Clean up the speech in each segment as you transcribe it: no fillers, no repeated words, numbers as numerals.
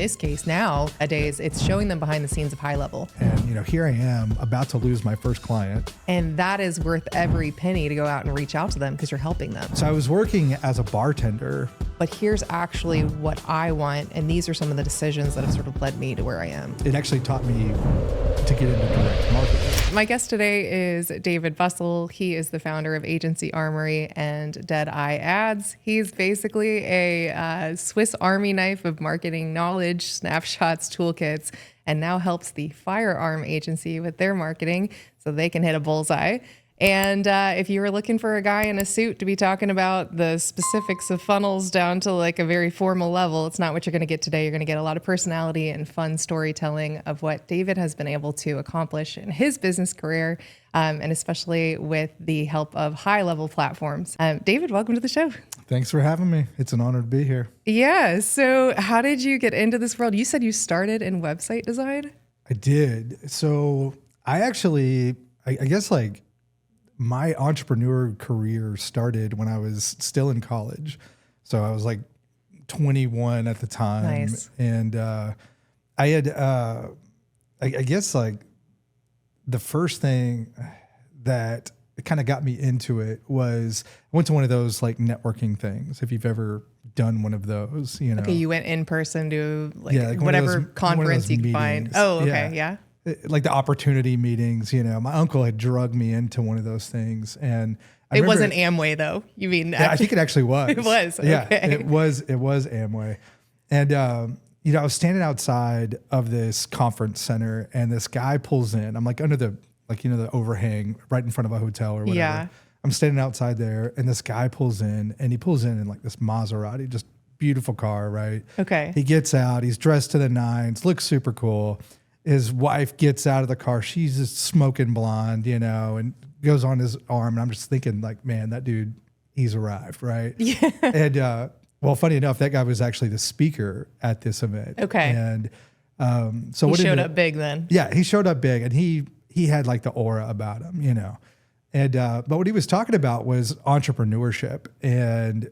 this case nowadays, it's showing them behind the scenes of HighLevel. And, here I am about to lose my first client. And that is worth every penny to go out and reach out to them because you're helping them. So I was working as a bartender. But here's actually what I want. And these are some of the decisions that have sort of led me to where I am. It actually taught me to get into direct marketing. My guest today is David Bussell. He is the founder of agency Armory and Dead Eye Ads. He's basically a Swiss Army knife of marketing knowledge, snapshots, toolkits, and now helps the firearm agency with their marketing so they can hit a bullseye. And if you were looking for a guy in a suit to be talking about the specifics of funnels down to like a very formal level, it's not what you're going to get today. You're going to get a lot of personality and fun storytelling of what David has been able to accomplish in his business career, and especially with the help of HighLevel platforms. David, welcome to the show. Thanks for having me. It's an honor to be here. Yeah. So how did you get into this world? You said you started in website design? I did. So I actually, I guess like, my entrepreneur career started when I was still in college. So I was like 21 at the time. Nice. And I had, I guess like the first thing that kind of got me into it was I went to one of those like networking things. If you've ever done one of those, Okay, you went in person to like whatever conference you could find. Oh, okay, yeah. Like the opportunity meetings, my uncle had drugged me into one of those things, and it wasn't Amway though. You mean? Yeah, I think it actually was. It was. Yeah, okay. it was Amway, and I was standing outside of this conference center, and this guy pulls in. I'm like under the the overhang right in front of a hotel or whatever. Yeah. I'm standing outside there, and this guy pulls in, and he pulls in like this Maserati, just beautiful car, right? Okay. He gets out. He's dressed to the nines. Looks super cool. His wife gets out of the car. She's just smoking blonde, and goes on his arm. And I'm just thinking like, man, that dude, he's arrived, right? Yeah. And well, funny enough, that guy was actually the speaker at this event. Okay. And so he showed up big then. Yeah, he showed up big, and he had like the aura about him, And but what he was talking about was entrepreneurship, and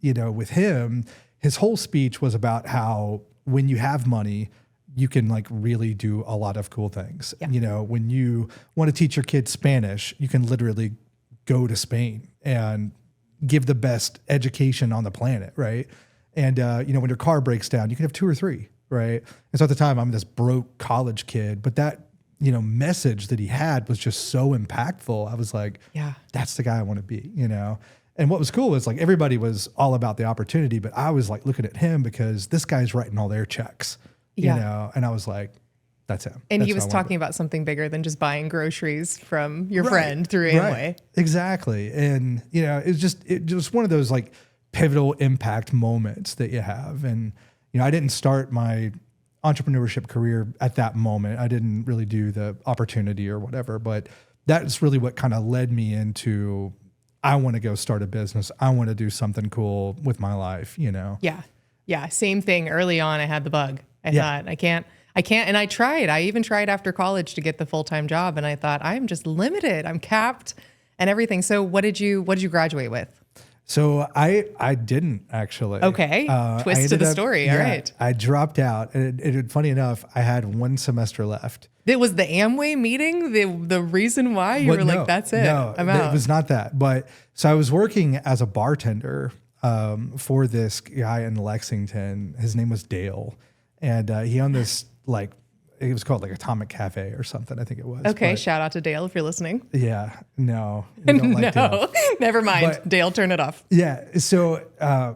with him, his whole speech was about how when you have money, you can like really do a lot of cool things. Yeah. When you want to teach your kids Spanish, you can literally go to Spain and give the best education on the planet, right? And when your car breaks down, you can have 2 or 3, right? And so at the time, I'm this broke college kid, but that message that he had was just so impactful. I was like, yeah, that's the guy I want to be, And what was cool was like everybody was all about the opportunity, but I was like looking at him because this guy's writing all their checks. And I was like, that's him. And that's he was talking about something bigger than just buying groceries from your friend through Amway. Right. Exactly. And, it was one of those like pivotal impact moments that you have. And, I didn't start my entrepreneurship career at that moment. I didn't really do the opportunity or whatever, but that's really what kind of led me into, I want to go start a business. I want to do something cool with my life, Yeah. Yeah. Same thing. Early on, I had the bug. I thought, I can't. And I tried. I even tried after college to get the full-time job. And I thought, I'm just limited. I'm capped and everything. So what did you graduate with? So I didn't actually. Okay. Twist to the story. All right. I dropped out. And funny enough, I had 1 semester left. It was the Amway meeting, the reason why you were like, that's it. No, I'm out. It was not that. But so I was working as a bartender for this guy in Lexington. His name was Dale. And he owned this, like, it was called like Atomic Cafe or something, I think it was. Okay, shout out to Dale if you're listening. Yeah, no. You don't like Dale. Never mind. But, Dale, turn it off. Yeah, so,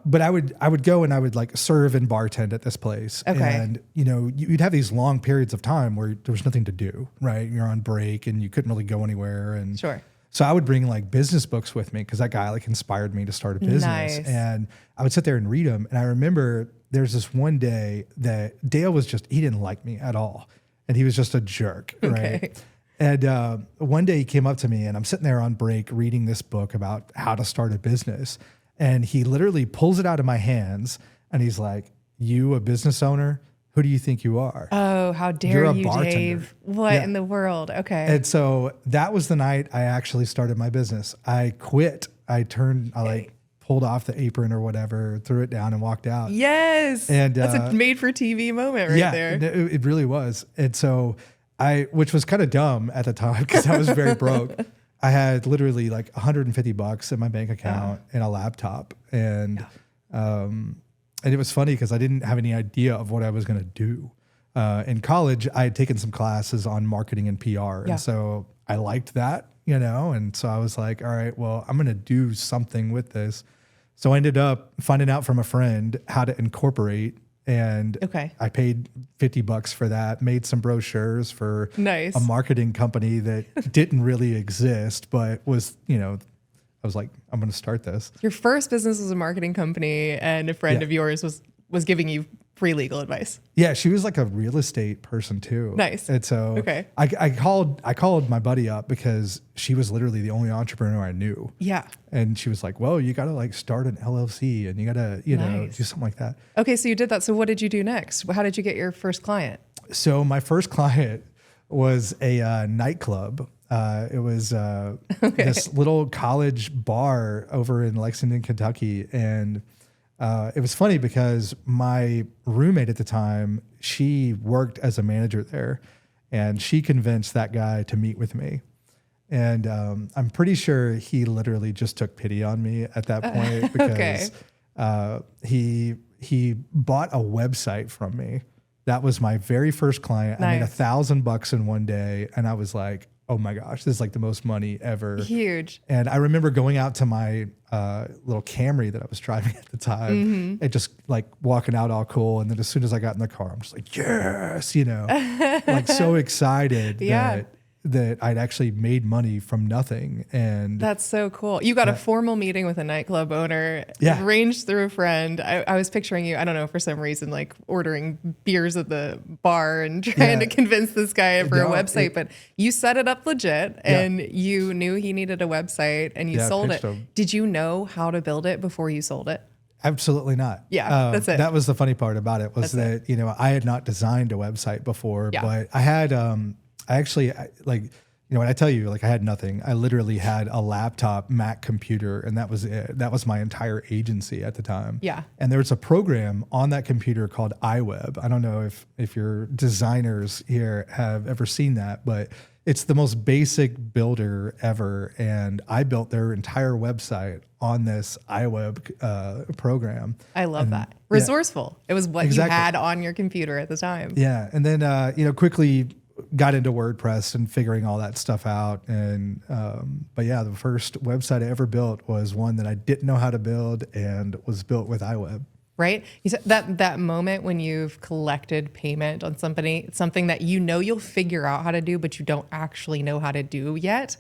but I would go and I would like serve and bartend at this place. Okay. And, you'd have these long periods of time where there was nothing to do, right? You're on break and you couldn't really go anywhere. And sure. So I would bring like business books with me because that guy like inspired me to start a business. Nice. And I would sit there and read them. And I remember there's this one day that Dale was he didn't like me at all. And he was just a jerk, right? Okay. And one day he came up to me and I'm sitting there on break reading this book about how to start a business. And he literally pulls it out of my hands and he's like, you a business owner? Who do you think you are? Oh, how dare you, Dave? What in the world? Okay. And so that was the night I actually started my business. I quit. I pulled off the apron or whatever, threw it down and walked out. Yes. And that's a made for TV moment right there. It really was. And so which was kind of dumb at the time because I was very broke. I had literally like $150 in my bank account and a laptop. And it was funny because I didn't have any idea of what I was going to do. In college, I had taken some classes on marketing and PR. And so I liked that, and so I was like, all right, well, I'm going to do something with this. So I ended up finding out from a friend how to incorporate, and I paid $50 for that, made some brochures for a marketing company that didn't really exist, but was, I was like, I'm going to start this. Your first business was a marketing company, and a friend of yours was giving you free legal advice. Yeah, she was like a real estate person too. Nice. And so I called my buddy up because she was literally the only entrepreneur I knew. Yeah. And she was like, well, you got to like start an LLC and you got to, do something like that. Okay. So you did that. So what did you do next? How did you get your first client? So my first client was a nightclub. It was this little college bar over in Lexington, Kentucky. And it was funny because my roommate at the time, she worked as a manager there, and she convinced that guy to meet with me. And I'm pretty sure he literally just took pity on me at that point because he bought a website from me. That was my very first client. I made $1,000 in one day, and I was like, oh my gosh, this is like the most money ever. Huge. And I remember going out to my little Camry that I was driving at the time and just like walking out all cool. And then as soon as I got in the car, I'm just like, yes, like so excited that I'd actually made money from nothing. And that's so cool. You got a formal meeting with a nightclub owner, arranged through a friend. I was picturing you, I don't know, for some reason, like ordering beers at the bar and trying to convince this guy for a website, but you set it up legit and you knew he needed a website and you sold it. Did you know how to build it before you sold it? Absolutely not. Yeah, that's it. That was the funny part about it was that, I had not designed a website before, but I had, when I tell you, like I had nothing, I literally had a laptop, Mac computer, and that was it. That was my entire agency at the time. Yeah. And there was a program on that computer called HighLevel. I don't know if your designers here have ever seen that, but it's the most basic builder ever. And I built their entire website on this HighLevel program. I love that. Resourceful. It was what you had on your computer at the time. Yeah. And then, quickly got into WordPress and figuring all that stuff out. And, but yeah, the first website I ever built was one that I didn't know how to build and was built with HighLevel. Right? You said that moment when you've collected payment on something that you'll figure out how to do, but you don't actually know how to do yet.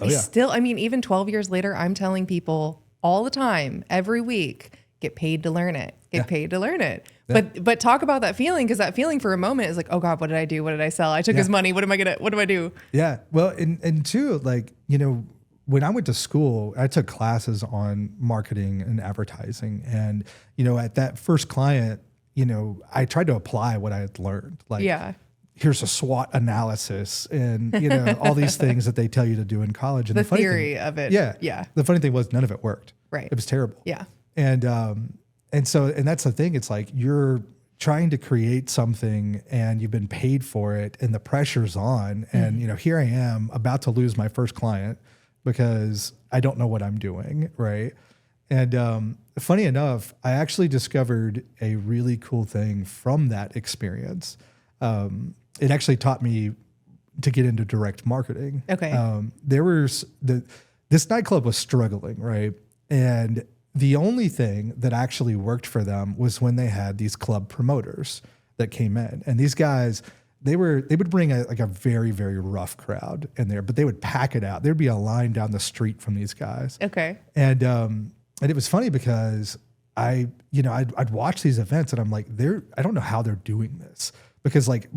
Even 12 years later, I'm telling people all the time, every week, get paid to learn it. Get paid to learn it. Yeah. But talk about that feeling, because that feeling for a moment is like, oh God, what did I do? What did I sell? I took his money. What do I do? Yeah. Well, and two, like, when I went to school, I took classes on marketing and advertising. And, at that first client, I tried to apply what I had learned. Like, here's a SWOT analysis and, all these things that they tell you to do in college. And the theory of it. Yeah. The funny thing was none of it worked. Right. It was terrible. Yeah. And that's the thing. It's like you're trying to create something and you've been paid for it and the pressure's on. And, here I am about to lose my first client because I don't know what I'm doing. Right. And funny enough, I actually discovered a really cool thing from that experience. It actually taught me to get into direct marketing. Okay. This nightclub was struggling. Right. And the only thing that actually worked for them was when they had these club promoters that came in, and these guys, they would bring a very, very rough crowd in there, but they would pack it out. There'd be a line down the street from these guys. Okay. And it was funny because I'd watch these events and I'm like, I don't know how they're doing this, because like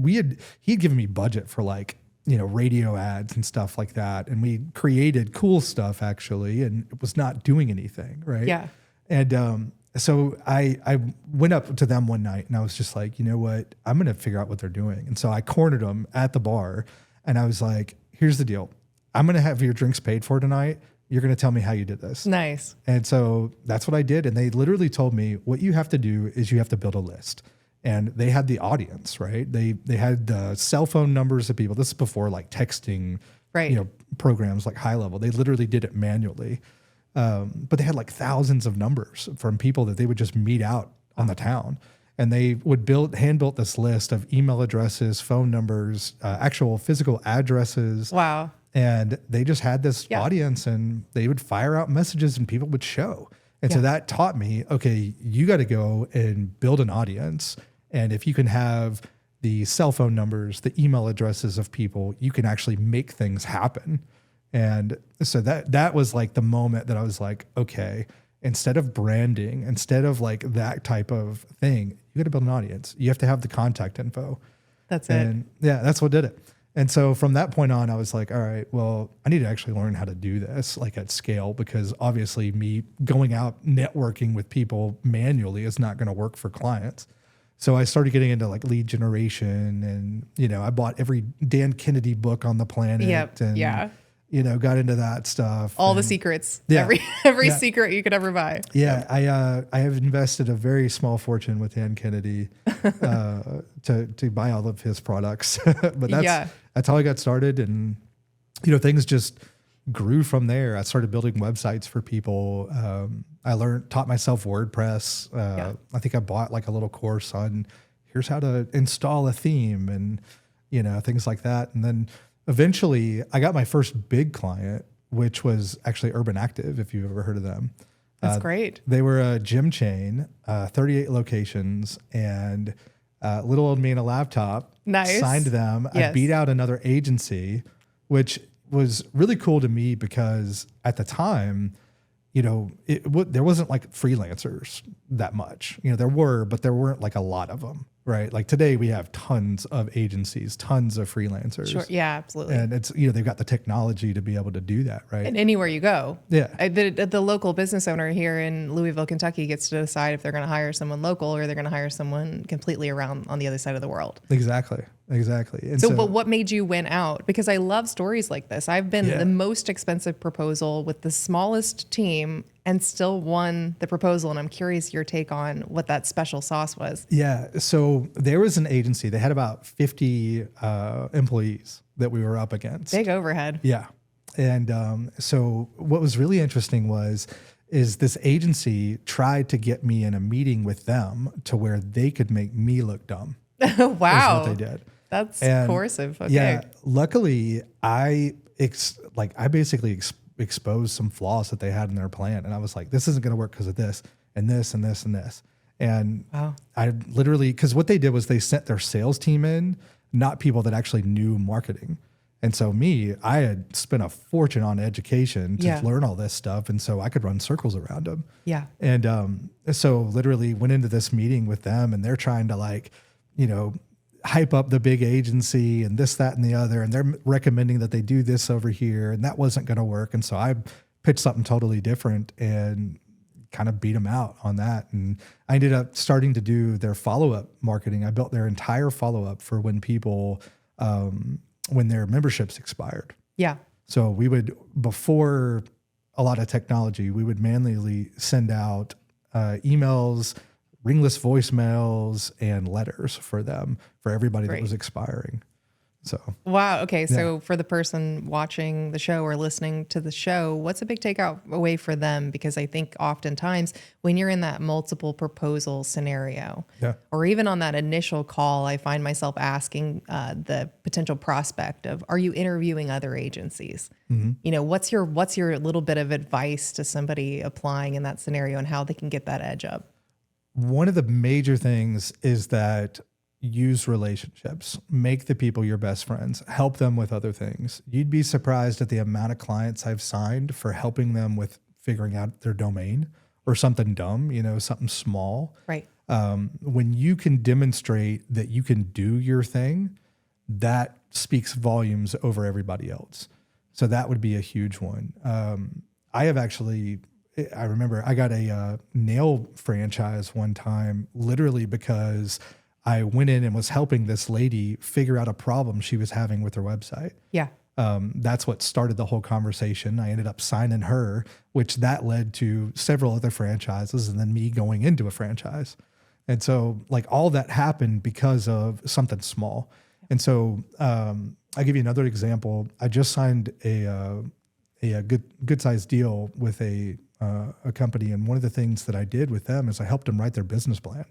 he'd given me budget for like, radio ads and stuff like that. And we created cool stuff actually, and it was not doing anything. Right. Yeah. And, so I went up to them one night and I was just like, you know what, I'm going to figure out what they're doing. And so I cornered them at the bar and I was like, here's the deal. I'm going to have your drinks paid for tonight. You're going to tell me how you did this. Nice. And so that's what I did. And they literally told me, what you have to do is you have to build a list. And they had the audience, right? They had the cell phone numbers of people. This is before like texting, Right. you know, programs like HighLevel. They literally did it manually. But they had like thousands of numbers from people that they would just meet out on the town. And they would hand built this list of email addresses, phone numbers, actual physical addresses. Wow. And they just had this audience, and they would fire out messages and people would show. And so that taught me, okay, you got to go and build an audience. And if you can have the cell phone numbers, the email addresses of people, you can actually make things happen. And so that was like the moment that I was like, okay, instead of branding, instead of like that type of thing, you got to build an audience. You have to have the contact info. That's and yeah, that's what did it. And so from that point on, I was like, all right, well, I need to actually learn how to do this like at scale, because obviously me going out networking with people manually is not going to work for clients. So I started getting into like lead generation, and, you know, I bought every Dan Kennedy book on the planet. And, you know, got into that stuff. All the secrets. Yeah. Every secret you could ever buy. Yeah. I have invested a very small fortune with Dan Kennedy to buy all of his products. But that's how I got started. And, you know, things just grew from there. I started building websites for people. I taught myself WordPress. I think I bought like a little course on here's how to install a theme and, you know, things like that. And then eventually I got my first big client, which was actually Urban Active, if you've ever heard of them. That's great. They were a gym chain, 38 locations, and little old me and a laptop. Nice. Signed them. I beat out another agency, which was really cool to me because at the time, you know, there wasn't like freelancers that much. You know, there were, but there weren't like a lot of them, right? Like today we have tons of agencies, tons of freelancers. Sure. Yeah, absolutely. And it's, you know, they've got the technology to be able to do that, right? And anywhere you go. Yeah. The local business owner here in Louisville, Kentucky gets to decide if they're going to hire someone local or they're going to hire someone completely around on the other side of the world. Exactly. And So, but what made you win out? Because I love stories like this. I've been the most expensive proposal with the smallest team and still won the proposal. And I'm curious your take on what that special sauce was. Yeah. So there was an agency. They had about 50 employees that we were up against. Big overhead. Yeah. And so what was really interesting is this agency tried to get me in a meeting with them to where they could make me look dumb. Wow. Is what they did. That's coercive. Okay. Yeah. Luckily, I basically exposed some flaws that they had in their plan. And I was like, this isn't going to work because of this and this and this and this. And I literally, because what they did was they sent their sales team in, not people that actually knew marketing. And so I had spent a fortune on education to learn all this stuff. And so I could run circles around them. Yeah. And so literally went into this meeting with them, and they're trying to like, you know, hype up the big agency and this, that, and the other. And they're recommending that they do this over here, and that wasn't going to work. And so I pitched something totally different and kind of beat them out on that. And I ended up starting to do their follow-up marketing. I built their entire follow-up for when people, when their memberships expired. Yeah. So we would, before a lot of technology, we would manually send out emails, ringless voicemails, and letters for them, for everybody that was expiring. So. Wow. Okay. So for the person watching the show or listening to the show, what's a big takeout away for them? Because I think oftentimes when you're in that multiple proposal scenario, or even on that initial call, I find myself asking the potential prospect of, are you interviewing other agencies? Mm-hmm. You know, what's your little bit of advice to somebody applying in that scenario and how they can get that edge up? One of the major things is that use relationships, make the people your best friends, help them with other things. You'd be surprised at the amount of clients I've signed for helping them with figuring out their domain or something dumb, you know, something small. Right. When you can demonstrate that you can do your thing, that speaks volumes over everybody else. So that would be a huge one. I remember I got a nail franchise one time, literally because I went in and was helping this lady figure out a problem she was having with her website. Yeah. That's what started the whole conversation. I ended up signing her, which that led to several other franchises and then me going into a franchise. And so like all that happened because of something small. And so I'll give you another example. I just signed a good sized deal with a company. And one of the things that I did with them is I helped them write their business plan.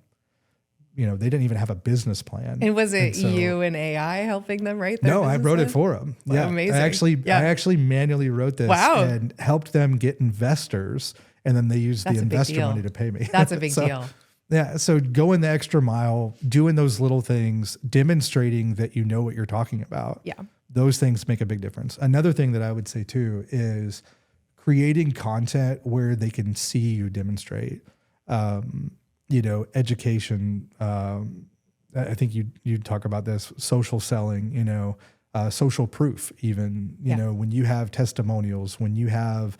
You know, they didn't even have a business plan. And was it you and AI helping them write their No, business I wrote plan? it for them. Wow, Yeah, amazing. I actually manually wrote this and helped them get investors, and then they used the investor money to pay me. That's a big deal. Yeah, so going the extra mile, doing those little things, demonstrating that you know what you're talking about. Yeah, those things make a big difference. Another thing that I would say too is creating content where they can see you demonstrate. You know, education. I think you talk about this, social selling, you know, social proof, even, you know, when you have testimonials, when you have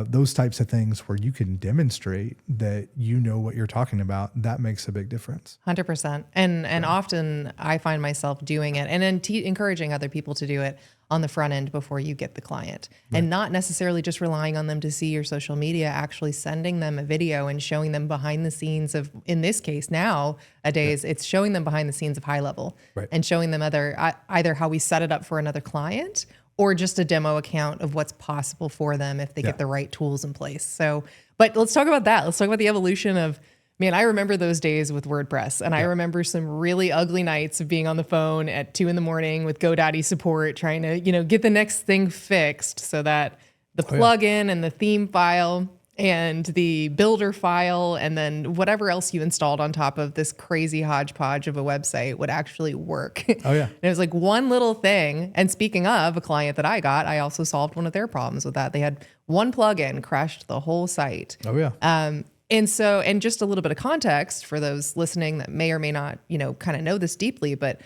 those types of things where you can demonstrate that you know what you're talking about, that makes a big difference. 100%. And often I find myself doing it and then encouraging other people to do it on the front end before you get the client, and not necessarily just relying on them to see your social media, actually sending them a video and showing them behind the scenes of, in this case nowadays, it's showing them behind the scenes of HighLevel and showing them either how we set it up for another client or just a demo account of what's possible for them if they get the right tools in place. So, but let's talk about that. Let's talk about the evolution of, man, I remember those days with WordPress, and I remember some really ugly nights of being on the phone at 2 a.m. with GoDaddy support, trying to, you know, get the next thing fixed so that the plugin and the theme file and the builder file and then whatever else you installed on top of this crazy hodgepodge of a website would actually work. Oh yeah. And it was like one little thing. And speaking of a client that I got, I also solved one of their problems with that. They had one plugin crashed the whole site. Oh yeah. And so, and just a little bit of context for those listening that may or may not, you know, kind of know this deeply, but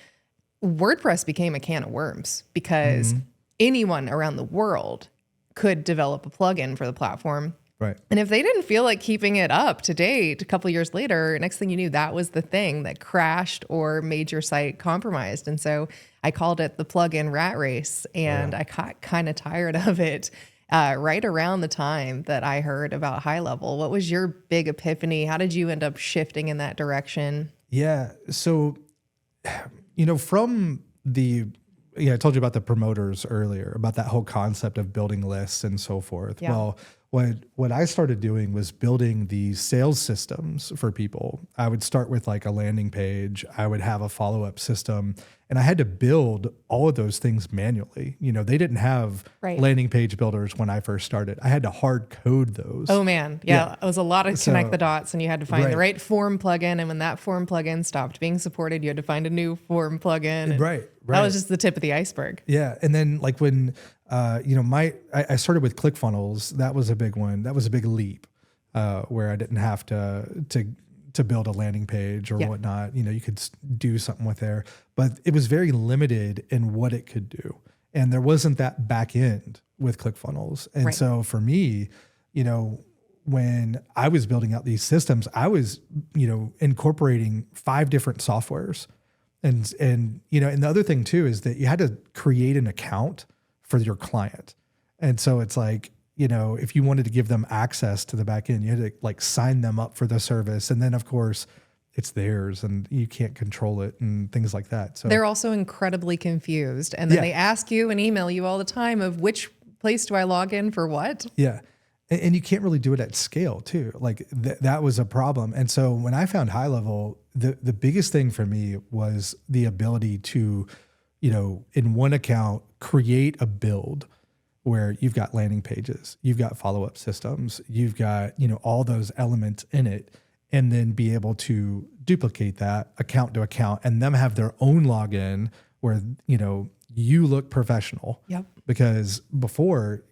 WordPress became a can of worms because anyone around the world could develop a plugin for the platform. Right. And if they didn't feel like keeping it up to date a couple of years later, next thing you knew, that was the thing that crashed or made your site compromised. And so I called it the plugin rat race, and I got kind of tired of it. Right around the time that I heard about HighLevel. What was your big epiphany? How did you end up shifting in that direction? Yeah. So, you know, from I told you about the promoters earlier, about that whole concept of building lists and so forth. Yeah. Well, what I started doing was building these sales systems for people. I would start with like a landing page. I would have a follow-up system, and I had to build all of those things manually. You know, they didn't have landing page builders when I first started. I had to hard code those. Oh man. Yeah. It was a lot of connect the dots, and you had to find the right form plugin. And when that form plugin stopped being supported, you had to find a new form plugin. Right. That was just the tip of the iceberg. Yeah. And then like when, you know, I started with ClickFunnels. That was a big one. That was a big leap where I didn't have to build a landing page or whatnot. You know, you could do something with there, but it was very limited in what it could do. And there wasn't that back end with ClickFunnels. And so for me, you know, when I was building out these systems, I was, you know, incorporating 5 different softwares. And, you know, and the other thing too, is that you had to create an account for your client. And so it's like, you know, if you wanted to give them access to the back end, you had to like sign them up for the service. And then of course it's theirs and you can't control it and things like that. So they're also incredibly confused. And then they ask you and email you all the time of which place do I log in for what? Yeah. And you can't really do it at scale too. Like that was a problem. And so when I found HighLevel, the biggest thing for me was the ability to, you know, in one account, create a build where you've got landing pages, you've got follow-up systems, you've got, you know, all those elements in it, and then be able to duplicate that account to account and them have their own login where, you know, you look professional. Yep. Because before,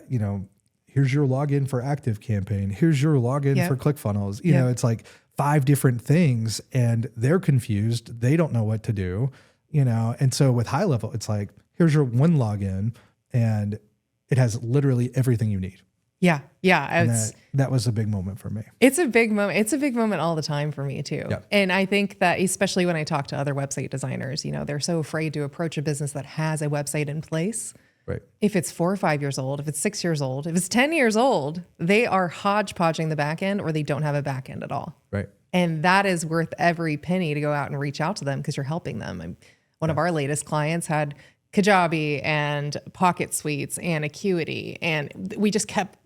you know, here's your login for ActiveCampaign. Here's your login for ClickFunnels. You know, it's like 5 different things and they're confused. They don't know what to do, you know? And so with HighLevel, it's like, here's your one login and it has literally everything you need. Yeah. Yeah. That was a big moment for me. It's a big moment. It's a big moment all the time for me too. Yeah. And I think that especially when I talk to other website designers, you know, they're so afraid to approach a business that has a website in place Right. If it's 4 or 5 years old, if it's 6 years old, if it's 10 years old, they are hodgepodging the back end or they don't have a back end at all. Right. And that is worth every penny to go out and reach out to them because you're helping them. And one of our latest clients had Kajabi and Pocket Suites and Acuity. And we just kept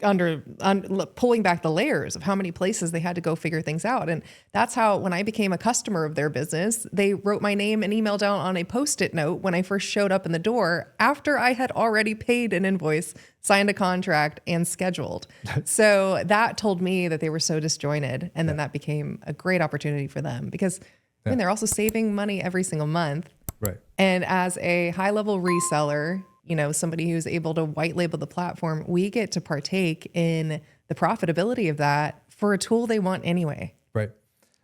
pulling back the layers of how many places they had to go figure things out. And that's how, when I became a customer of their business, they wrote my name and email down on a Post-it note when I first showed up in the door after I had already paid an invoice, signed a contract, and scheduled. So that told me that they were so disjointed. And then that became a great opportunity for them because I mean, they're also saving money every single month. Right. And as a high-level reseller, you know, somebody who's able to white label the platform, we get to partake in the profitability of that for a tool they want anyway. Right.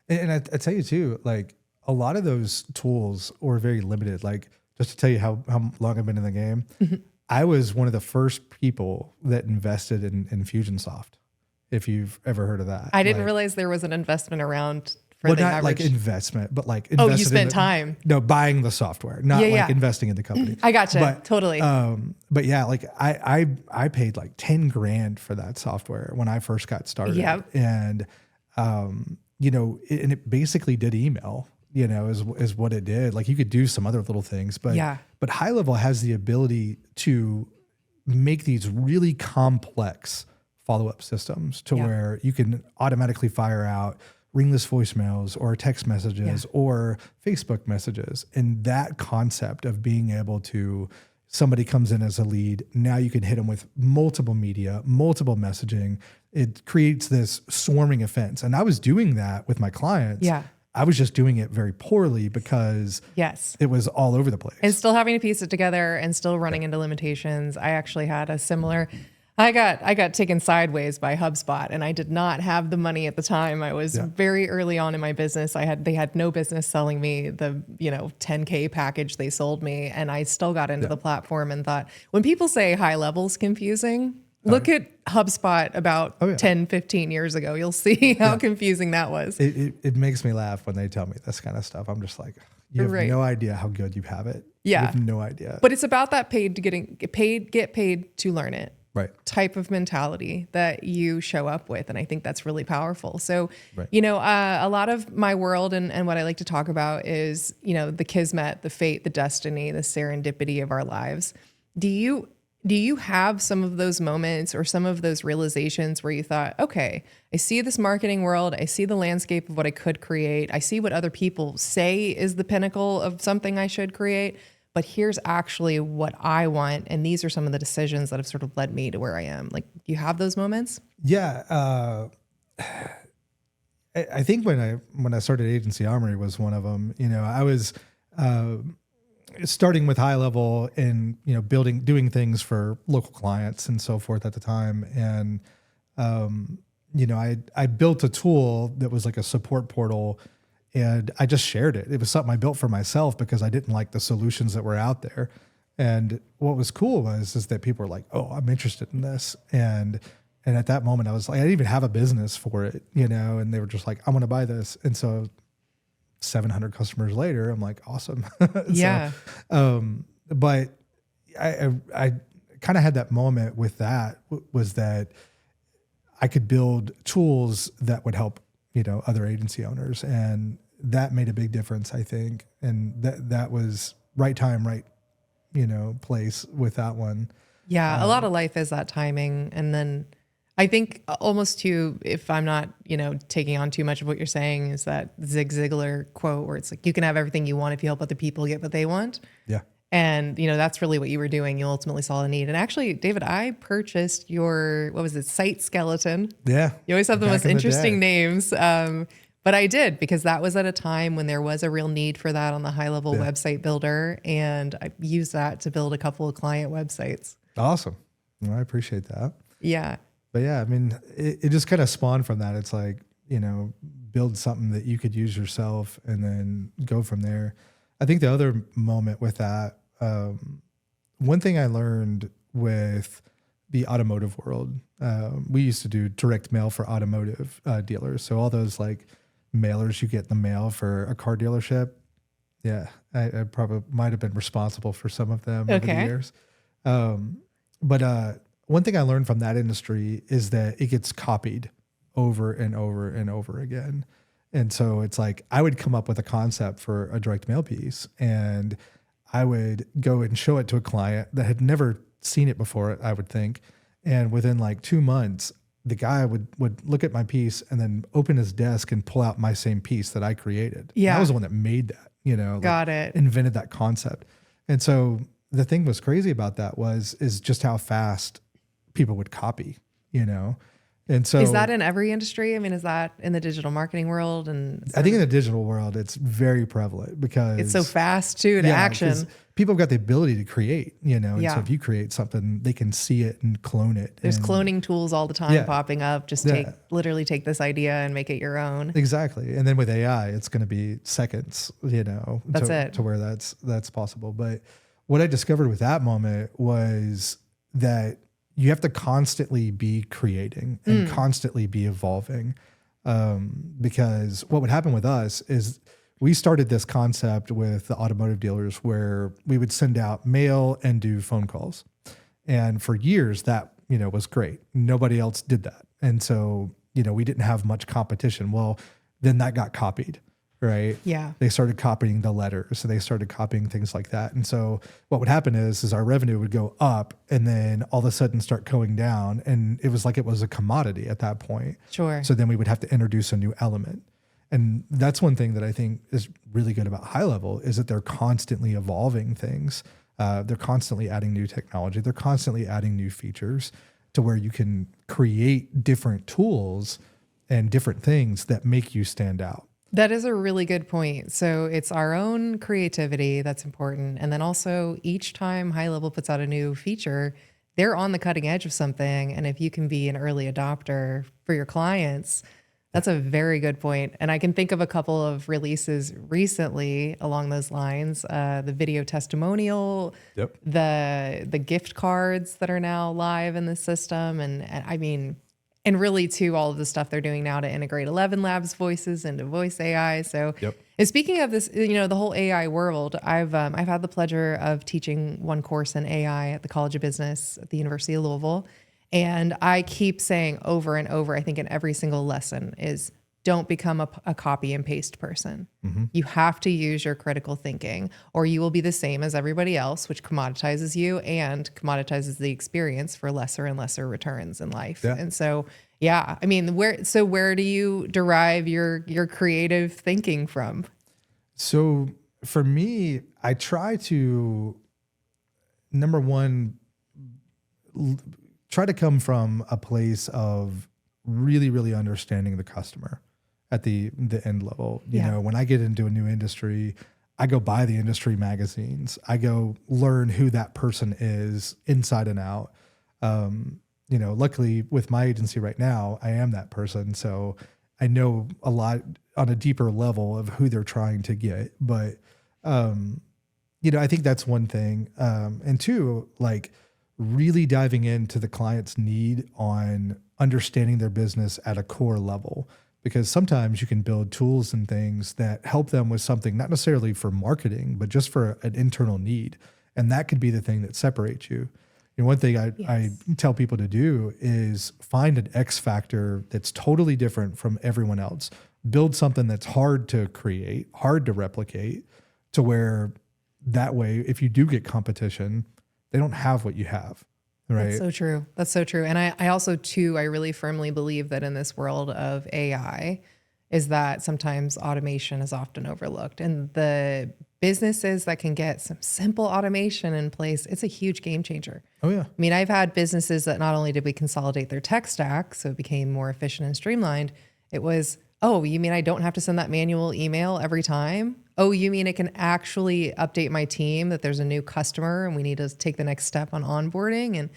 And I tell you too, like a lot of those tools were very limited. Like just to tell you how long I've been in the game, I was one of the first people that invested in Infusionsoft. If you've ever heard of that. I didn't realize there was an investment around. Well, not like investment, but like invested. Oh, you spent time. No, buying the software, not like investing in the company. I gotcha. Totally. But yeah, like I paid like 10 grand for that software when I first got started. Yep. And, you know, it basically did email, you know, is what it did. Like you could do some other little things, but HighLevel has the ability to make these really complex follow-up systems to where you can automatically fire out ringless voicemails or text messages or Facebook messages. And that concept of being able to, somebody comes in as a lead, now you can hit them with multiple media, multiple messaging. It creates this swarming offense. And I was doing that with my clients. Yeah. I was just doing it very poorly because it was all over the place. And still having to piece it together and still running into limitations. I actually had a similar... I got taken sideways by HubSpot, and I did not have the money at the time. I was very early on in my business. They had no business selling me the 10K package they sold me, and I still got into the platform and thought, when people say HighLevel's confusing, look at HubSpot about 10, 15 years ago. You'll see how confusing that was. It makes me laugh when they tell me this kind of stuff. I'm just like, you have no idea how good you have it. Yeah. You have no idea. But it's about that get paid to learn it. Right. Type of mentality that you show up with. And I think that's really powerful. So, a lot of my world and what I like to talk about is, the kismet, the fate, the destiny, the serendipity of our lives. Do you have some of those moments or some of those realizations where you thought, okay, I see this marketing world. I see the landscape of what I could create. I see what other people say is the pinnacle of something I should create. But here's actually what I want. And these are some of the decisions that have sort of led me to where I am. Like, do you have those moments? Yeah. I think when I started Agency Armory was one of them. I was starting with HighLevel and, doing things for local clients and so forth at the time. And, I built a tool that was like a support portal. And I just shared it. It was something I built for myself because I didn't like the solutions that were out there. And what was cool is that people were like, "Oh, I'm interested in this." And at that moment, I was like, I didn't even have a business for it, And they were just like, "I want to buy this." And so, 700 customers later, I'm like, "Awesome." Yeah. But I kind of had that moment with that was that I could build tools that would help other agency owners, and that made a big difference, I think. And that was right time, right, place with that one. Yeah. A lot of life is that timing. And then I think almost too, if I'm not, taking on too much of what you're saying, is that Zig Ziglar quote where it's like, you can have everything you want if you help other people get what they want. Yeah. And, that's really what you were doing. You ultimately saw the need. And actually, David, I purchased your, site skeleton. Yeah. You always have the most interesting names. But I did, because that was at a time when there was a real need for that on the HighLevel website builder. And I used that to build a couple of client websites. Awesome. Well, I appreciate that. Yeah. But yeah, I mean, it just kind of spawned from that. It's like, build something that you could use yourself and then go from there. I think the other moment with that, one thing I learned with the automotive world, we used to do direct mail for automotive dealers. So all those like mailers you get in the mail for a car dealership. Yeah, I probably might have been responsible for some of them over the years. But one thing I learned from that industry is that it gets copied over and over and over again. And so it's like I would come up with a concept for a direct mail piece, and I would go and show it to a client that had never seen it before, I would think. And within like 2 months, the guy would look at my piece and then open his desk and pull out my same piece that I created. Yeah. And I was the one that made that, Got it. invented that concept. And so the thing was crazy about that is just how fast people would copy, And so Is that in every industry? I mean, is that in the digital marketing world? And I think in the digital world, it's very prevalent because it's so fast too to action. People have got the ability to create, and Yeah. so if you create something, they can see it and clone it. There's and cloning tools all the time Yeah. popping up. Just literally take this idea and make it your own. Exactly. And then with AI, it's going to be seconds, That's it. to where that's possible. But what I discovered with that moment was that you have to constantly be creating and constantly be evolving. Because what would happen with us is we started this concept with the automotive dealers where we would send out mail and do phone calls. And for years that, was great. Nobody else did that. And so, we didn't have much competition. Well, then that got copied, right? Yeah. They started copying the letters. So they started copying things like that. And so what would happen is our revenue would go up and then all of a sudden start going down. And it was like it was a commodity at that point. Sure. So then we would have to introduce a new element. And that's one thing that I think is really good about HighLevel is that they're constantly evolving things. They're constantly adding new technology. They're constantly adding new features to where you can create different tools and different things that make you stand out. That is a really good point. So it's our own creativity that's important. And then also each time HighLevel puts out a new feature, they're on the cutting edge of something. And if you can be an early adopter for your clients, that's a very good point. And I can think of a couple of releases recently along those lines. The video testimonial, Yep. the gift cards that are now live in the system. And I mean, and really too, all of the stuff they're doing now to integrate 11 Labs voices into voice AI. So Yep. and speaking of this, the whole AI world, I've had the pleasure of teaching one course in AI at the College of Business at the University of Louisville. And I keep saying over and over, I think in every single lesson is don't become a copy and paste person. Mm-hmm. You have to use your critical thinking or you will be the same as everybody else, which commoditizes you and commoditizes the experience for lesser and lesser returns in life. Yeah. And so, yeah, I mean, where do you derive your creative thinking from? So for me, I try to, number one, try to come from a place of really, really understanding the customer at the end level. You know, when I get into a new industry, I go buy the industry magazines. I go learn who that person is inside and out. Luckily with my agency right now, I am that person. So I know a lot on a deeper level of who they're trying to get. But, I think that's one thing. And two, like really diving into the client's need on understanding their business at a core level. Because sometimes you can build tools and things that help them with something, not necessarily for marketing, but just for an internal need. And that could be the thing that separates you. One thing I tell people to do is find an X factor that's totally different from everyone else. Build something that's hard to create, hard to replicate, to where that way, if you do get competition, they don't have what you have. Right. That's so true. That's so true. And I also too, I really firmly believe that in this world of AI is that sometimes automation is often overlooked, and the businesses that can get some simple automation in place, it's a huge game changer. Oh yeah. I mean, I've had businesses that not only did we consolidate their tech stack, so it became more efficient and streamlined, it was, oh, you mean I don't have to send that manual email every time? Oh, you mean it can actually update my team that there's a new customer and we need to take the next step on onboarding? And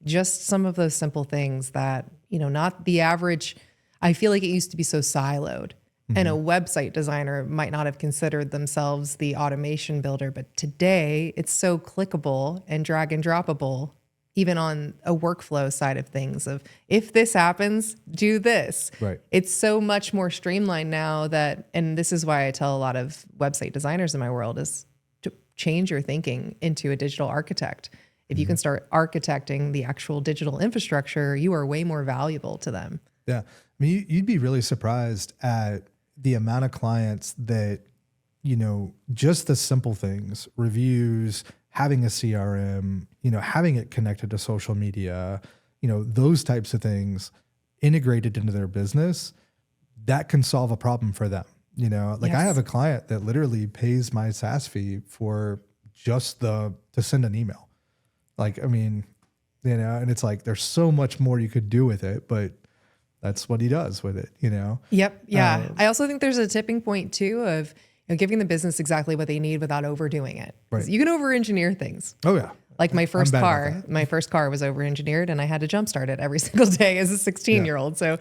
just some of those simple things that, not the average, I feel like it used to be so siloed. And a website designer might not have considered themselves the automation builder, but today it's so clickable and drag and droppable, even on a workflow side of things of if this happens, do this. Right. It's so much more streamlined now that, and this is why I tell a lot of website designers in my world is to change your thinking into a digital architect. If you can start architecting the actual digital infrastructure, you are way more valuable to them. Yeah. I mean, you'd be really surprised at the amount of clients that, just the simple things, reviews, having a CRM, having it connected to social media, those types of things integrated into their business, that can solve a problem for them. I have a client that literally pays my SaaS fee for just to send an email. And it's like, there's so much more you could do with it, but that's what he does with it, Yep. Yeah. I also think there's a tipping point too of giving the business exactly what they need without overdoing it. Right. You can over-engineer things. Oh yeah. Like my first car was over-engineered, and I had to jumpstart it every single day as a 16-year-old. So,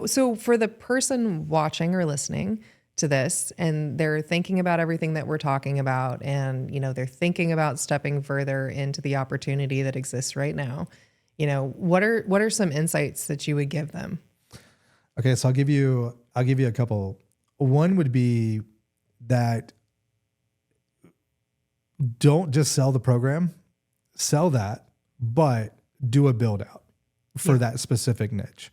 so for the person watching or listening to this, and they're thinking about everything that we're talking about, and they're thinking about stepping further into the opportunity that exists right now, what are some insights that you would give them? Okay, so I'll give you a couple. One would be that don't just sell the program, sell that, but do a build out for that specific niche.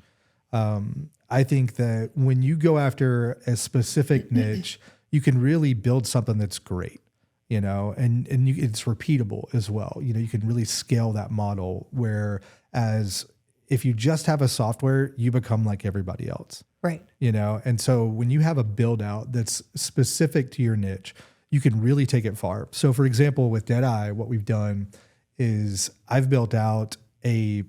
I think that when you go after a specific niche, you can really build something that's great, and it's repeatable as well. You can really scale that model, whereas if you just have a software, you become like everybody else. Right. And so when you have a build out that's specific to your niche, you can really take it far. So for example, with Deadeye, what we've done is I've built out a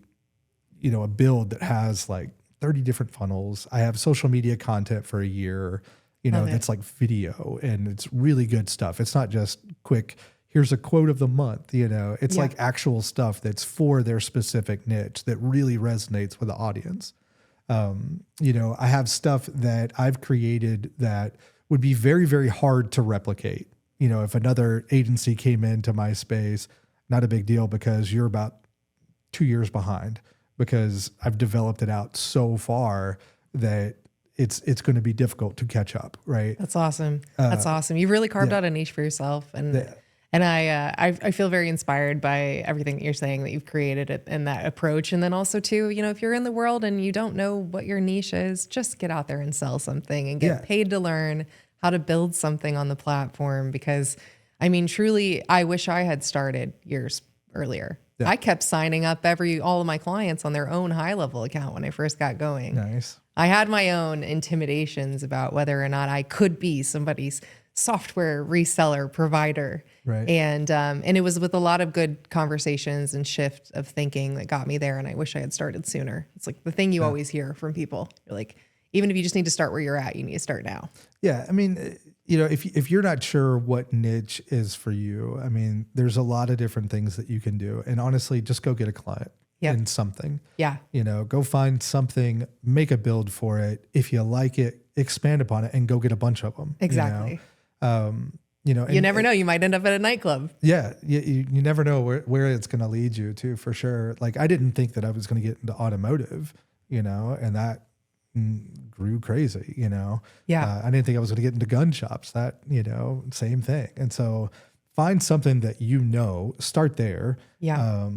build that has like 30 different funnels. I have social media content for a year, that's like video, and it's really good stuff. It's not just quick, here's a quote of the month, it's like actual stuff that's for their specific niche that really resonates with the audience. I have stuff that I've created that would be very, very hard to replicate. If another agency came into my space, not a big deal because you're about 2 years behind, because I've developed it out so far that it's going to be difficult to catch up. Right. That's awesome. That's awesome. You've really carved out a niche for yourself. And I feel very inspired by everything that you're saying that you've created and that approach. And then also too, if you're in the world and you don't know what your niche is, just get out there and sell something and get paid to learn how to build something on the platform. Because truly, I wish I had started years earlier. Yeah. I kept signing up all of my clients on their own HighLevel account when I first got going. Nice. I had my own intimidations about whether or not I could be somebody's software reseller provider. Right. And it was with a lot of good conversations and shift of thinking that got me there. And I wish I had started sooner. It's like the thing you always hear from people. You're like, even if you just need to start where you're at, you need to start now. Yeah. If you're not sure what niche is for you, there's a lot of different things that you can do. And honestly, just go get a client in something. Yeah. Go find something, make a build for it. If you like it, expand upon it and go get a bunch of them. Exactly. You never know. You might end up at a nightclub. Yeah. You never know where it's going to lead you to, for sure. Like I didn't think that I was going to get into automotive, and that grew crazy, Yeah. I didn't think I was going to get into gun shops, that, same thing. And so find something that, start there. Yeah.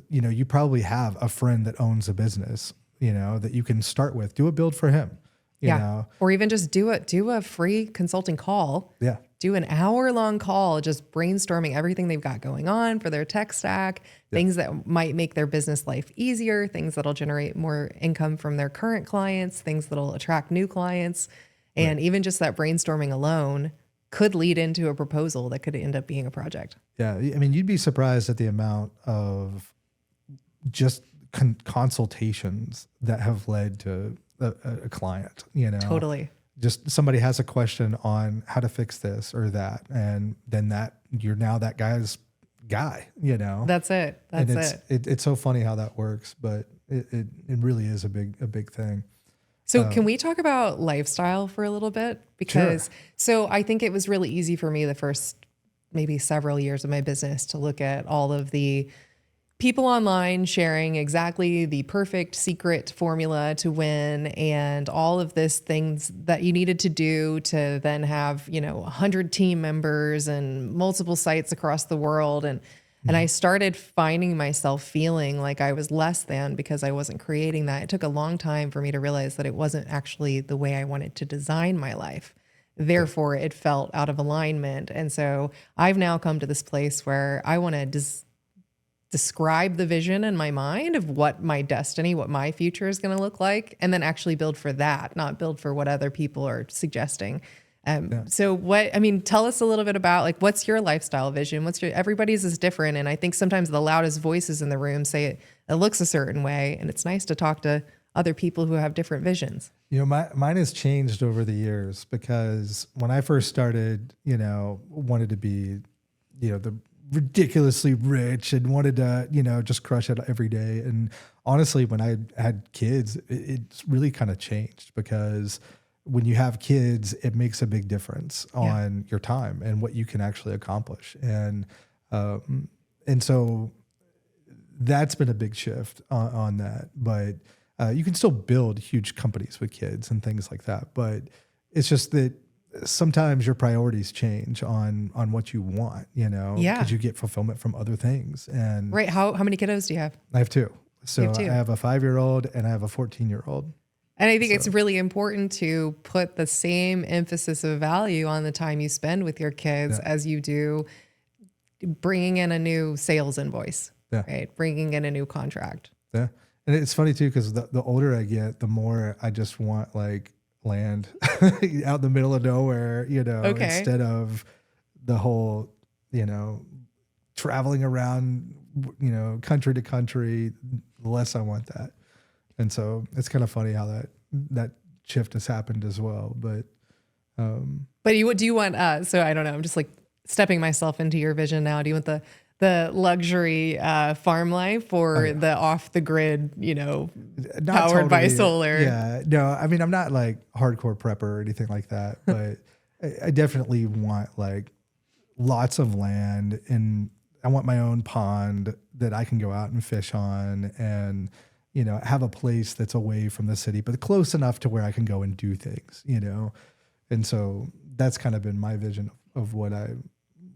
You probably have a friend that owns a business, that you can start with, do a build for him, you know? Or even just do a free consulting call. Yeah. Do an hour-long call, just brainstorming everything they've got going on for their tech stack, things that might make their business life easier, things that'll generate more income from their current clients, things that'll attract new clients. And even just that brainstorming alone could lead into a proposal that could end up being a project. Yeah. You'd be surprised at the amount of just consultations that have led to a client, Totally. Just somebody has a question on how to fix this or that, and then you're now that guy's guy, That's it. It's so funny how that works, but it really is a big thing. So can we talk about lifestyle for a little bit? Because so I think it was really easy for me the first maybe several years of my business to look at all of the people online sharing exactly the perfect secret formula to win and all of this things that you needed to do to then have, 100 team members and multiple sites across the world. And And I started finding myself feeling like I was less than because I wasn't creating that. It took a long time for me to realize that it wasn't actually the way I wanted to design my life. Therefore, it felt out of alignment. And so I've now come to this place where I want to describe the vision in my mind of what my destiny, what my future is going to look like, and then actually build for that, not build for what other people are suggesting. So tell us a little bit about like, what's your lifestyle vision? Everybody's is different. And I think sometimes the loudest voices in the room say it looks a certain way. And it's nice to talk to other people who have different visions. Mine has changed over the years because when I first started, wanted to be, the ridiculously rich and wanted to, just crush it every day. And honestly, when I had kids, it's really kind of changed because when you have kids, it makes a big difference on your time and what you can actually accomplish. And so that's been a big shift on that. But you can still build huge companies with kids and things like that. But it's just that sometimes your priorities change on what you want, because you get fulfillment from other things. And right. How many kiddos do you have? I have two. So You have two. I have a 5-year-old and I have a 14-year-old. And I think it's really important to put the same emphasis of value on the time you spend with your kids as you do bringing in a new sales invoice, right? Bringing in a new contract. Yeah. And it's funny too, because the older I get, the more I just want like land out in the middle of nowhere, instead of the whole, traveling around, country to country, the less I want that. And so it's kind of funny how that shift has happened as well. But do you want, so I don't know, I'm just like stepping myself into your vision now. Do you want the luxury farm life or the off the grid, powered by solar? Yeah, no, I mean, I'm not like hardcore prepper or anything like that, but I definitely want like lots of land, and I want my own pond that I can go out and fish on, and have a place that's away from the city, but close enough to where I can go and do things, And so that's kind of been my vision of what I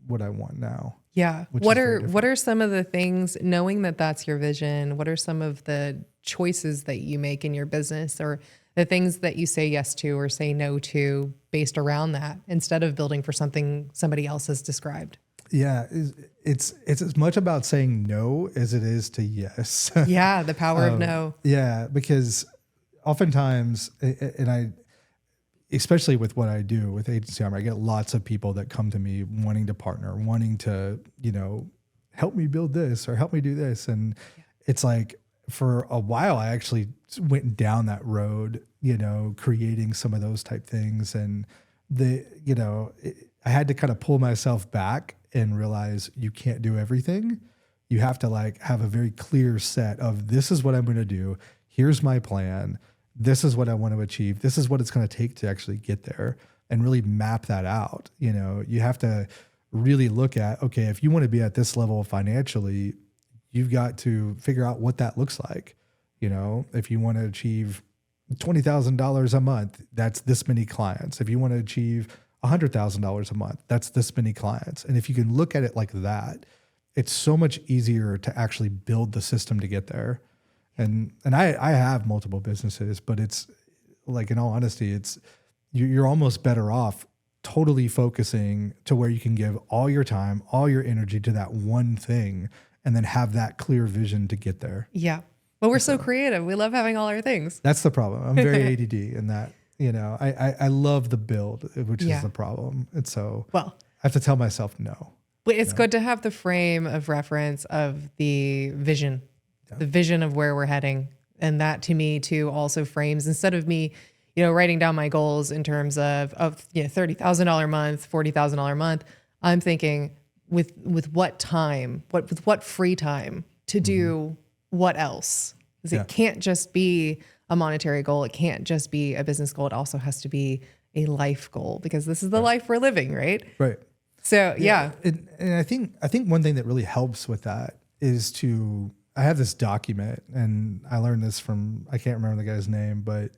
want now. Yeah. What are some of the things, knowing that that's your vision, what are some of the choices that you make in your business, or the things that you say yes to or say no to based around that, instead of building for something somebody else has described? Yeah, it's as much about saying no as it is to yes. Yeah, the power of no. Yeah, because oftentimes, and especially with what I do with Agency Armory, I get lots of people that come to me wanting to partner, wanting to, help me build this or help me do this. And it's like, for a while, I actually went down that road, creating some of those type things. And I had to kind of pull myself back and realize you can't do everything. You have to like have a very clear set of, this is what I'm going to do. Here's my plan. This is what I want to achieve. This is what it's going to take to actually get there, and really map that out. You have to really look at, okay, if you want to be at this level financially, you've got to figure out what that looks like. If you want to achieve $20,000 a month, that's this many clients. If you want to achieve $100,000 a month, that's this many clients. And if you can look at it like that, it's so much easier to actually build the system to get there. And I have multiple businesses, but it's like, in all honesty, you're almost better off totally focusing to where you can give all your time, all your energy to that one thing, and then have that clear vision to get there. Yeah. Well, we're so creative. We love having all our things. That's the problem. I'm very ADD in that, I love the build, which is the problem. And so I have to tell myself no. But it's good to have the frame of reference of the vision. The vision of where we're heading. And that to me too also frames, instead of me, writing down my goals in terms of $30,000 a month, $40,000 a month, I'm thinking with what time, with what free time to do what else? Because it can't just be a monetary goal. It can't just be a business goal. It also has to be a life goal, because this is the life we're living, right? Right. So And I think one thing that really helps with that is I have this document, and I learned this from, I can't remember the guy's name, but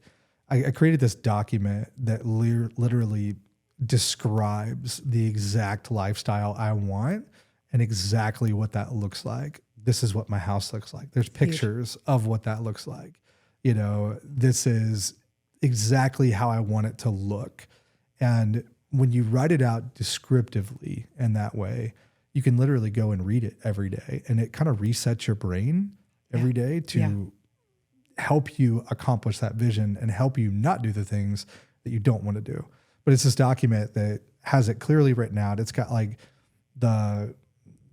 I created this document that literally describes the exact lifestyle I want and exactly what that looks like. This is what my house looks like. There's pictures of what that looks like. You know, this is exactly how I want it to look. And when you write it out descriptively in that way, you can literally go and read it every day, and it kind of resets your brain every day to help you accomplish that vision and help you not do the things that you don't want to do. But it's this document that has it clearly written out. It's got like the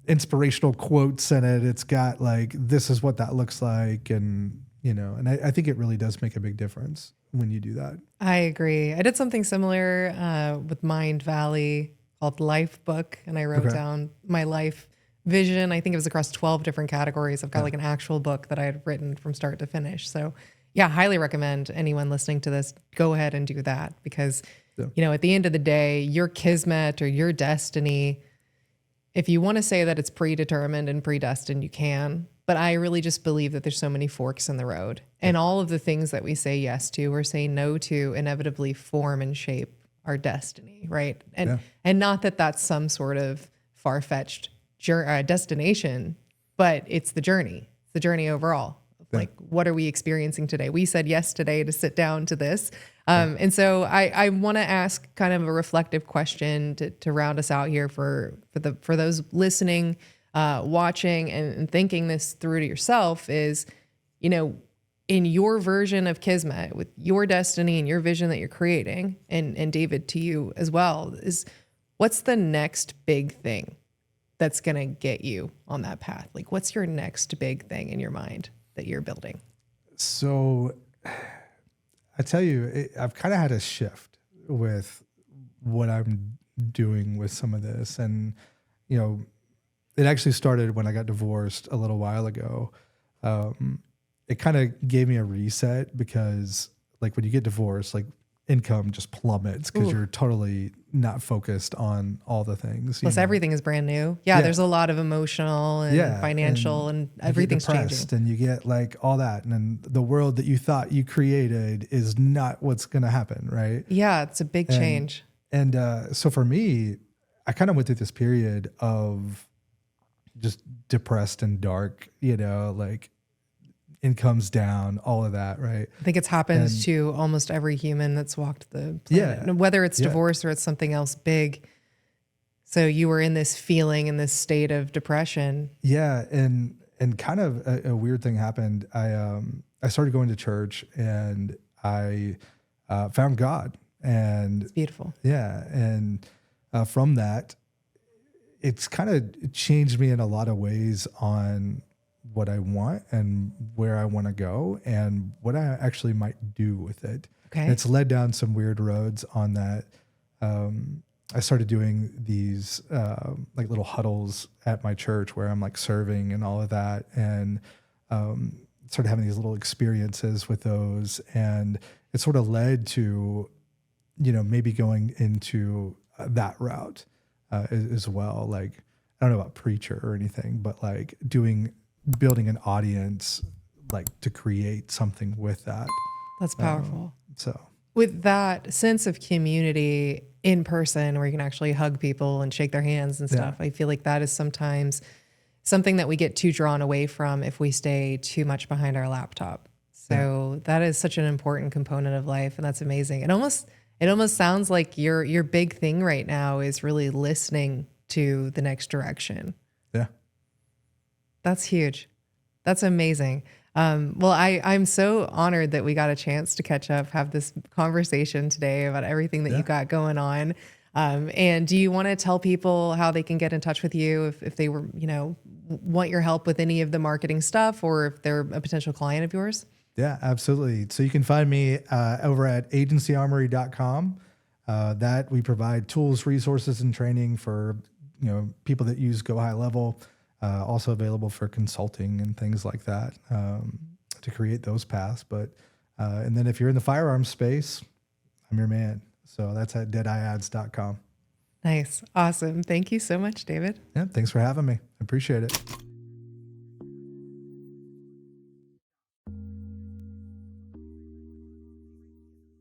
inspirational quotes in it. It's got like, this is what that looks like. And, you know, and I think it really does make a big difference when you do that. I agree. I did something similar with Mind Valley called Life Book, and I wrote down my life vision. I think it was across 12 different categories. I've got like an actual book that I had written from start to finish. So yeah, highly recommend anyone listening to this, go ahead and do that, because you know, at the end of the day, your kismet or your destiny, if you want to say that it's predetermined and predestined, you can. But I really just believe that there's so many forks in the road, and all of the things that we say yes to or say no to inevitably form and shape our destiny, right? And not that that's some sort of far-fetched destination, but it's the journey overall. Like, what are we experiencing today? We said yes today to sit down to this. And so I want to ask kind of a reflective question to round us out here for those listening, watching and thinking this through to yourself is, you know, in your version of Kismet with your destiny and your vision that you're creating, and David, to you as well, is what's the next big thing that's going to get you on that path? Like, what's your next big thing in your mind that you're building? So I tell you, I've kind of had a shift with what I'm doing with some of this. And, you know, it actually started when I got divorced a little while ago. It kind of gave me a reset, because like when you get divorced, like income just plummets because you're totally not focused on all the things. Plus everything is brand new. Yeah, there's a lot of emotional and financial and everything's changing. And you get like all that. And then the world that you thought you created is not what's going to happen, right? Yeah, it's a big change. And so for me, I kind of went through this period of just depressed and dark, you know, like income's down, all of that, right? I think it's happened to almost every human that's walked the planet, whether it's divorce or it's something else big. So you were in this feeling, in this state of depression. Yeah. And kind of a weird thing happened. I started going to church, and I found God, and it's beautiful. Yeah. And from that, it's kind of changed me in a lot of ways on what I want and where I want to go and what I actually might do with it. Okay. And it's led down some weird roads on that. I started doing these like little huddles at my church where I'm like serving and all of that, and started having these little experiences with those. And it sort of led to, you know, maybe going into that route as well. Like, I don't know about preacher or anything, but like building an audience, like to create something with that. That's powerful. So with that sense of community in person where you can actually hug people and shake their hands and stuff, I feel like that is sometimes something that we get too drawn away from if we stay too much behind our laptop. So that is such an important component of life, and that's amazing. It almost sounds like your big thing right now is really listening to the next direction. Yeah. That's huge. That's amazing. Well, I'm so honored that we got a chance to catch up, have this conversation today about everything that you got going on. And do you want to tell people how they can get in touch with you if they were, you know, want your help with any of the marketing stuff, or if they're a potential client of yours? Yeah, absolutely. So you can find me over at agencyarmory.com. That we provide tools, resources, and training for, you know, people that use Go High Level. Also available for consulting and things like that to create those paths. But and then if you're in the firearms space, I'm your man. So that's at deadeyeads.com. Nice. Awesome. Thank you so much, David. Yeah, thanks for having me. I appreciate it.